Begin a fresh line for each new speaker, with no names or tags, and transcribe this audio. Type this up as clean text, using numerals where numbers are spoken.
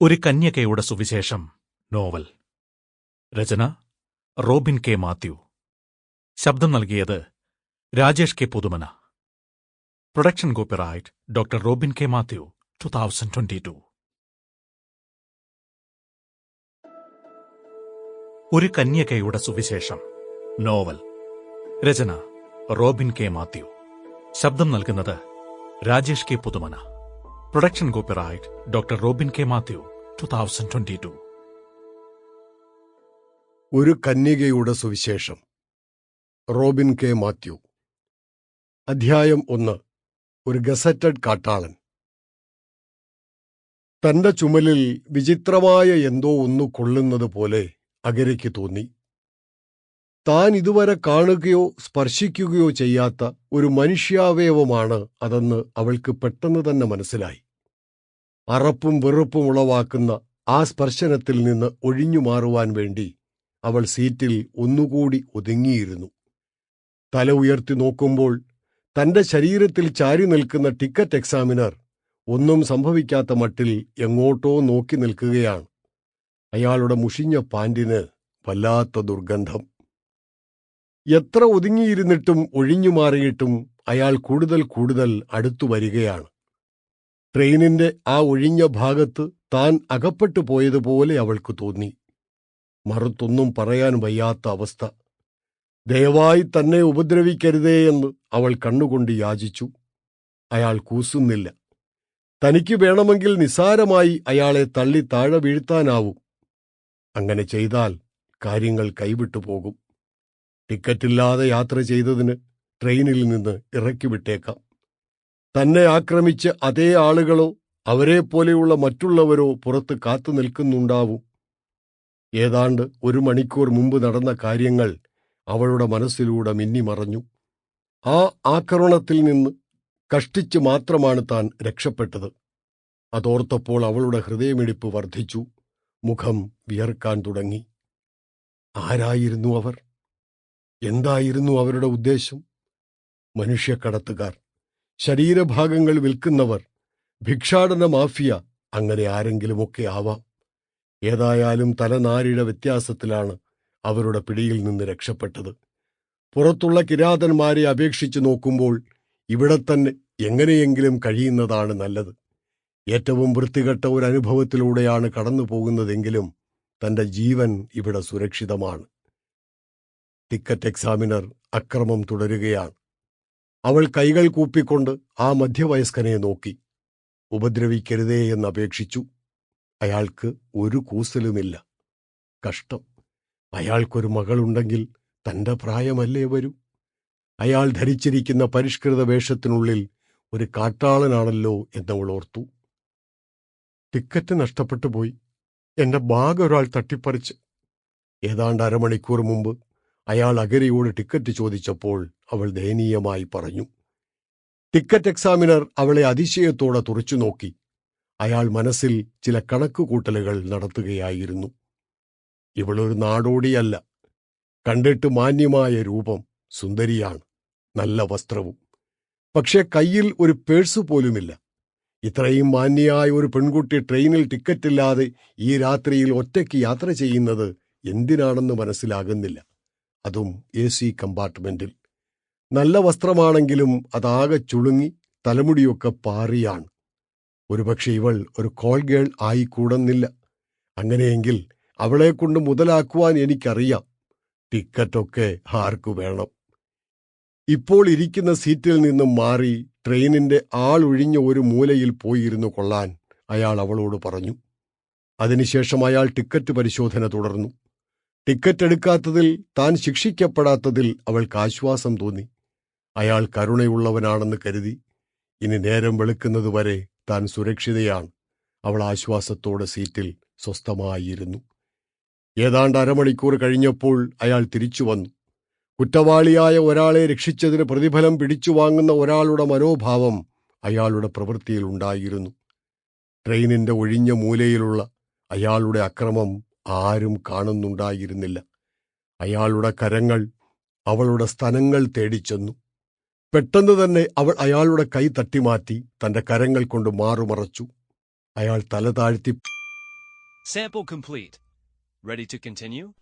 ഒരു കന്യകയുടെ സുവിശേഷം നോവൽ. രചന റോബിൻ കെ മാത്യു. ശബ്ദം നൽകിയത് Rajesh K Puthumana. Production copyright doctor Robin K Mathew, 2022. ഒരു കന്യകയുടെ സുവിശേഷം നോവൽ. രചന റോബിൻ കെ മാത്യു. ശബ്ദം നൽകുന്നത് Rajesh K Puthumana. Production copyright doctor Robin K Mathew, 2022.
ഒരു കന്യകയുടെ സുവിശേഷം. Robin K Mathew. അധ്യായം 1. ഒരു ഗസറ്റഡ് കാട്ടാളൻ. തന്റെ ചുമലിൽ വിചിത്രമായ എന്തോ ഒന്ന് കൊള്ളുന്നത് പോലെ അഗരയ്ക്ക് തോന്നി. താൻ ഇതുവരെ കാണുകയോ സ്പർശിക്കുകയോ ചെയ്യാത്ത ഒരു മനുഷ്യാവയവമാണ് അതെന്ന് അവൾക്ക് പെട്ടെന്ന് തന്നെ മനസ്സിലായി. അറപ്പും വെറുപ്പും ഉളവാക്കുന്ന ആ സ്പർശനത്തിൽ നിന്ന് ഒഴിഞ്ഞു മാറുവാൻ വേണ്ടി അവൾ സീറ്റിൽ ഒന്നുകൂടി ഒതുങ്ങിയിരുന്നു. തല ഉയർത്തി നോക്കുമ്പോൾ തന്റെ ശരീരത്തിൽ ചാരി നിൽക്കുന്ന ടിക്കറ്റ് എക്സാമിനർ ഒന്നും സംഭവിക്കാത്ത മട്ടിൽ എങ്ങോട്ടോ നോക്കി നിൽക്കുകയാണ്. അയാളുടെ മുഷിഞ്ഞ പാന്റിന് വല്ലാത്ത ദുർഗന്ധം. എത്ര ഒതുങ്ങിയിരുന്നിട്ടും ഒഴിഞ്ഞു മാറിയിട്ടും അയാൾ കൂടുതൽ അടുത്തു വരികയാണ്. ട്രെയിനിന്റെ ആ ഒഴിഞ്ഞ ഭാഗത്ത് താൻ അകപ്പെട്ടു പോയതുപോലെ അവൾക്ക് തോന്നി. മറുത്തൊന്നും പറയാൻ വയ്യാത്ത അവസ്ഥ. ദയവായി തന്നെ ഉപദ്രവിക്കരുതേ എന്ന് അവൾ കണ്ണുകൊണ്ട് യാചിച്ചു. അയാൾ കൂസുന്നില്ല. തനിക്ക് വേണമെങ്കിൽ നിസ്സാരമായി അയാളെ തള്ളി താഴെ വീഴ്ത്താനാവും. അങ്ങനെ ചെയ്താൽ കാര്യങ്ങൾ കൈവിട്ടു പോകും. ടിക്കറ്റില്ലാതെ യാത്ര ചെയ്തതിന് ട്രെയിനിൽ നിന്ന് ഇറക്കിവിട്ടേക്കാം. തന്നെ ആക്രമിച്ച് അതേ ആളുകളോ അവരെപ്പോലെയുള്ള മറ്റുള്ളവരോ പുറത്ത് കാത്തു നിൽക്കുന്നുണ്ടാവും. ഏതാണ്ട് 1 മണിക്കൂർ മുമ്പ് നടന്ന കാര്യങ്ങൾ അവളുടെ മനസ്സിലൂടെ മിന്നിമറഞ്ഞു. ആ ആക്രമണത്തിൽ നിന്ന് കഷ്ടിച്ച് മാത്രമാണ് താൻ രക്ഷപ്പെട്ടത്. അതോർത്തപ്പോൾ അവളുടെ ഹൃദയമിടിപ്പ് വർദ്ധിച്ചു. മുഖം വിയർക്കാൻ തുടങ്ങി. ആരായിരുന്നു അവർ? എന്തായിരുന്നു അവരുടെ ഉദ്ദേശം? മനുഷ്യക്കടത്തുകാർ, ശരീരഭാഗങ്ങൾ വിൽക്കുന്നവർ, ഭിക്ഷാടന മാഫിയ, അങ്ങനെ ആരെങ്കിലുമൊക്കെ ആവാം. ഏതായാലും തലനാരിഴ വ്യത്യാസത്തിലാണ് അവരുടെ പിടിയിൽ നിന്ന് രക്ഷപ്പെട്ടത്. പുറത്തുള്ള കിരാതന്മാരെ അപേക്ഷിച്ചു നോക്കുമ്പോൾ ഇവിടെ തന്നെ എങ്ങനെയെങ്കിലും കഴിയുന്നതാണ് നല്ലത്. ഏറ്റവും വൃത്തികെട്ട ഒരു അനുഭവത്തിലൂടെയാണ് കടന്നു പോകുന്നതെങ്കിലും തന്റെ ജീവൻ ഇവിടെ സുരക്ഷിതമാണ്. ടിക്കറ്റ് എക്സാമിനർ അക്രമം തുടരുകയാണ്. അവൾ കൈകൾ കൂപ്പിക്കൊണ്ട് ആ മധ്യവയസ്കനെ നോക്കി. ഉപദ്രവിക്കരുതേ എന്നപേക്ഷിച്ചു. അയാൾക്ക് ഒരു കൂസലുമില്ല. കഷ്ടം. അയാൾക്കൊരു മകളുണ്ടെങ്കിൽ തന്റെ പ്രായമല്ലേ വരൂ. അയാൾ ധരിച്ചിരിക്കുന്ന പരിഷ്കൃത വേഷത്തിനുള്ളിൽ ഒരു കാട്ടാളനാണല്ലോ എന്നവൾ ഓർത്തു. ടിക്കറ്റ് നഷ്ടപ്പെട്ടു പോയി. എന്റെ ബാഗ് ഒരാൾ തട്ടിപ്പറിച്ച്. ഏതാണ്ട് 1/2 മണിക്കൂർ മുമ്പ് അയാൾ അഗരയോട് ടിക്കറ്റ് ചോദിച്ചപ്പോൾ അവൾ ദയനീയമായി പറഞ്ഞു. ടിക്കറ്റ് എക്സാമിനർ അവളെ അതിശയത്തോടെ തുറച്ചു നോക്കി. അയാൾ മനസ്സിൽ ചില കണക്കുകൂട്ടലുകൾ നടത്തുകയായിരുന്നു. ഇവളൊരു നാടോടിയല്ല. കണ്ടിട്ട് മാന്യമായ രൂപം, സുന്ദരിയാണ്, നല്ല വസ്ത്രവും. പക്ഷെ കയ്യിൽ ഒരു പേഴ്സ് പോലുമില്ല. ഇത്രയും മാന്യയായ ഒരു പെൺകുട്ടി ട്രെയിനിൽ ടിക്കറ്റില്ലാതെ ഈ രാത്രിയിൽ ഒറ്റയ്ക്ക് യാത്ര ചെയ്യുന്നത് എന്തിനാണെന്ന് മനസ്സിലാകുന്നില്ല. അതും AC കമ്പാർട്ട്മെന്റിൽ. നല്ല വസ്ത്രമാണെങ്കിലും അതാകെ ചുളുങ്ങി, തലമുടിയൊക്കെ പാറിയാണ്. ഒരുപക്ഷെ ഇവൾ ഒരു കോൾ ഗേൾ ആയിക്കൂടുന്നില്ല. അങ്ങനെയെങ്കിൽ അവളെക്കൊണ്ട് മുതലാക്കുവാൻ എനിക്കറിയാം. ടിക്കറ്റൊക്കെ ആർക്കു വേണം? ഇപ്പോൾ ഇരിക്കുന്ന സീറ്റിൽ നിന്നും മാറി ട്രെയിനിന്റെ ആളൊഴിഞ്ഞ ഒരു മൂലയിൽ പോയിരുന്നു കൊള്ളാൻ അയാൾ അവളോട് പറഞ്ഞു. അതിനുശേഷം അയാൾ ടിക്കറ്റ് പരിശോധന തുടർന്നു. ടിക്കറ്റ് എടുക്കാത്തതിൽ, താൻ ശിക്ഷിക്കപ്പെടാത്തതിൽ അവൾക്ക് ആശ്വാസം തോന്നി. അയാൾ കരുണയുള്ളവനാണെന്ന് കരുതി. ഇനി നേരം വെളുക്കുന്നതുവരെ താൻ സുരക്ഷിതയാണ്. അവൾ ആശ്വാസത്തോടെ സീറ്റിൽ സ്വസ്ഥമായിരുന്നു. ഏതാണ്ട് 1/2 മണിക്കൂർ കഴിഞ്ഞപ്പോൾ അയാൾ തിരിച്ചു വന്നു. കുറ്റവാളിയായ ഒരാളെ രക്ഷിച്ചതിന് പ്രതിഫലം പിടിച്ചു വാങ്ങുന്ന ഒരാളുടെ മനോഭാവം അയാളുടെ പ്രവൃത്തിയിൽ ഉണ്ടായിരുന്നു. ട്രെയിനിന്റെ ഒഴിഞ്ഞ മൂലയിലുള്ള അയാളുടെ അക്രമം ആരും കാണുന്നുണ്ടായിരുന്നില്ല. അയാളുടെ കരങ്ങൾ അവളുടെ സ്തനങ്ങൾ തേടിച്ചെന്നു. പെട്ടെന്ന് തന്നെ അവൾ അയാളുടെ കൈ തട്ടിമാറ്റി തന്റെ കരങ്ങൾ കൊണ്ട് മാറുമറച്ചു. അയാൾ തല താഴ്ത്തി
Sample complete. Ready to continue?